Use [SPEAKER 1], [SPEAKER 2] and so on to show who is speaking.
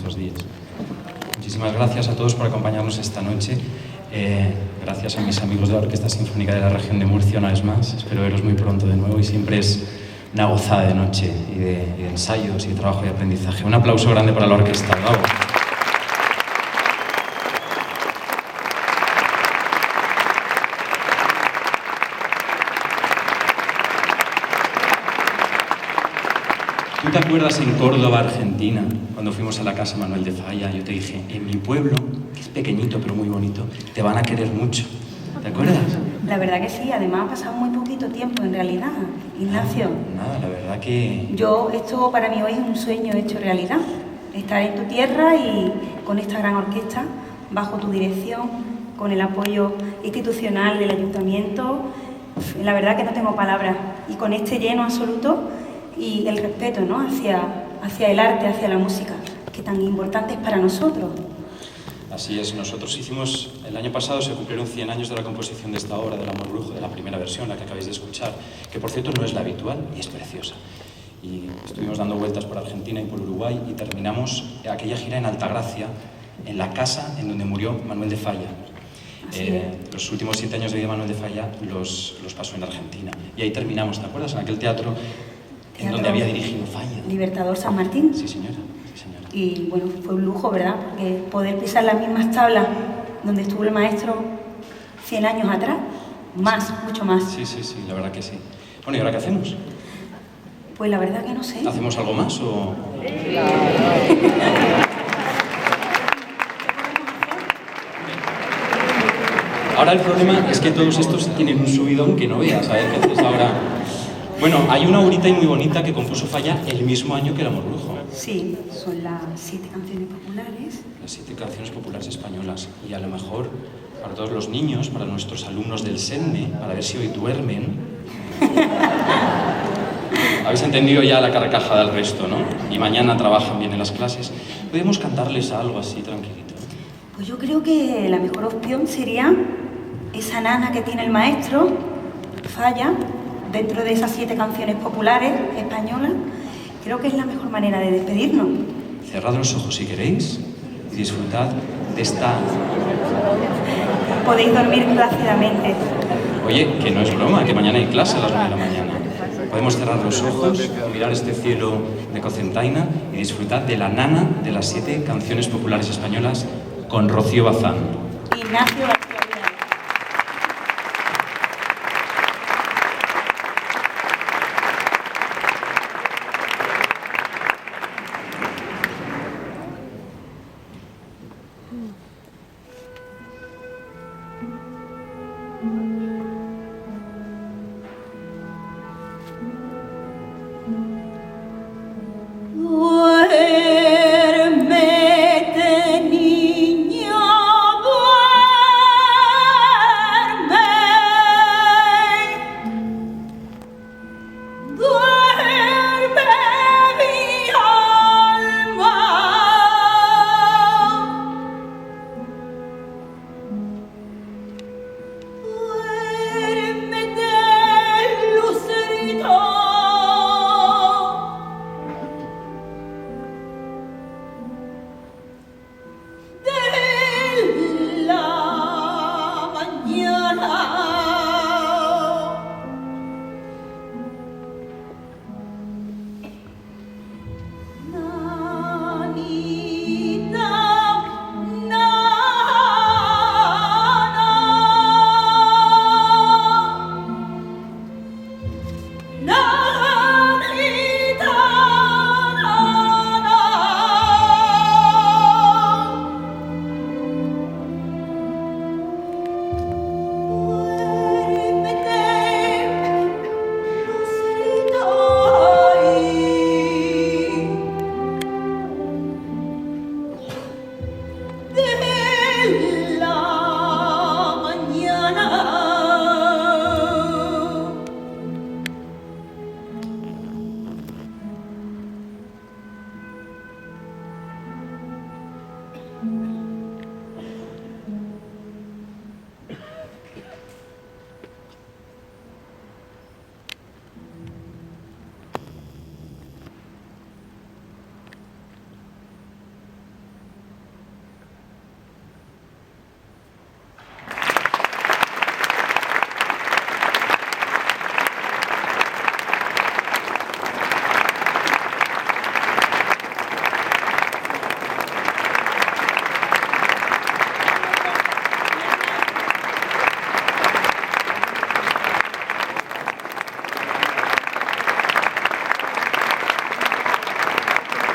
[SPEAKER 1] estos días. Muchísimas gracias a todos por acompañarnos esta noche. Gracias a mis amigos de la Orquesta Sinfónica de la Región de Murcia una vez más. Espero veros muy pronto de nuevo y siempre es una gozada de noche y de ensayos y de trabajo y aprendizaje. Un aplauso grande para la orquesta. ¡Bravo! ¿Tú te acuerdas en Córdoba, Argentina, cuando fuimos a la casa Manuel de Falla? Yo te dije, en mi pueblo, que es pequeñito pero muy bonito, te van a querer mucho. ¿Te acuerdas?
[SPEAKER 2] La verdad que sí, además ha pasado muy poquito tiempo en realidad, Ignacio.
[SPEAKER 1] Nada, la verdad que...
[SPEAKER 2] Esto para mí hoy es un sueño hecho realidad. Estar en tu tierra y con esta gran orquesta, bajo tu dirección, con el apoyo institucional del ayuntamiento. La verdad que no tengo palabras. Y con este lleno absoluto y el respeto, ¿no?, hacia el arte, hacia la música, que tan importante es para nosotros.
[SPEAKER 1] Así es, nosotros hicimos, el año pasado se cumplieron 100 años de la composición de esta obra del Amor Brujo, de la primera versión, la que acabáis de escuchar, que por cierto no es la habitual y es preciosa. Y estuvimos dando vueltas por Argentina y por Uruguay y terminamos aquella gira en Altagracia, en la casa en donde murió Manuel de Falla. Los últimos 7 años de vida de Manuel de Falla los pasó en Argentina. Y ahí terminamos, ¿te acuerdas? En aquel teatro en donde había dirigido Falla.
[SPEAKER 2] Libertador San Martín.
[SPEAKER 1] Sí, señora. Sí, señora.
[SPEAKER 2] Y bueno, fue un lujo, ¿verdad? Porque poder pisar las mismas tablas donde estuvo el maestro 100 años atrás, más, mucho más.
[SPEAKER 1] Sí, la verdad que sí. Bueno, ¿y ahora qué hacemos?
[SPEAKER 2] Pues la verdad que no sé.
[SPEAKER 1] ¿Hacemos algo más o...? Ahora el problema es que todos estos tienen un subidón que no veas, a ver qué haces ahora. Bueno, hay una horita y muy bonita que compuso Falla el mismo año que el Amor Brujo.
[SPEAKER 2] Sí, son las 7 canciones populares.
[SPEAKER 1] Las 7 canciones populares españolas. Y a lo mejor para todos los niños, para nuestros alumnos del SENME, para ver si hoy duermen. Habéis entendido ya la carcajada del resto, ¿no? Y mañana trabajan bien en las clases. Podemos cantarles algo así tranquilito.
[SPEAKER 2] Pues yo creo que la mejor opción sería esa nana que tiene el maestro, Falla, dentro de esas 7 canciones populares españolas. Creo que es la mejor manera de despedirnos.
[SPEAKER 1] Cerrad los ojos si queréis y disfrutad de esta...
[SPEAKER 2] Podéis dormir plácidamente.
[SPEAKER 1] Oye, que no es broma, que mañana hay clase a las 9 de la mañana. Podemos cerrar los ojos, mirar este cielo de Cocentaina y disfrutar de la nana de las 7 canciones populares españolas con Rocío Bazán.
[SPEAKER 2] Ignacio.
[SPEAKER 3] Mm.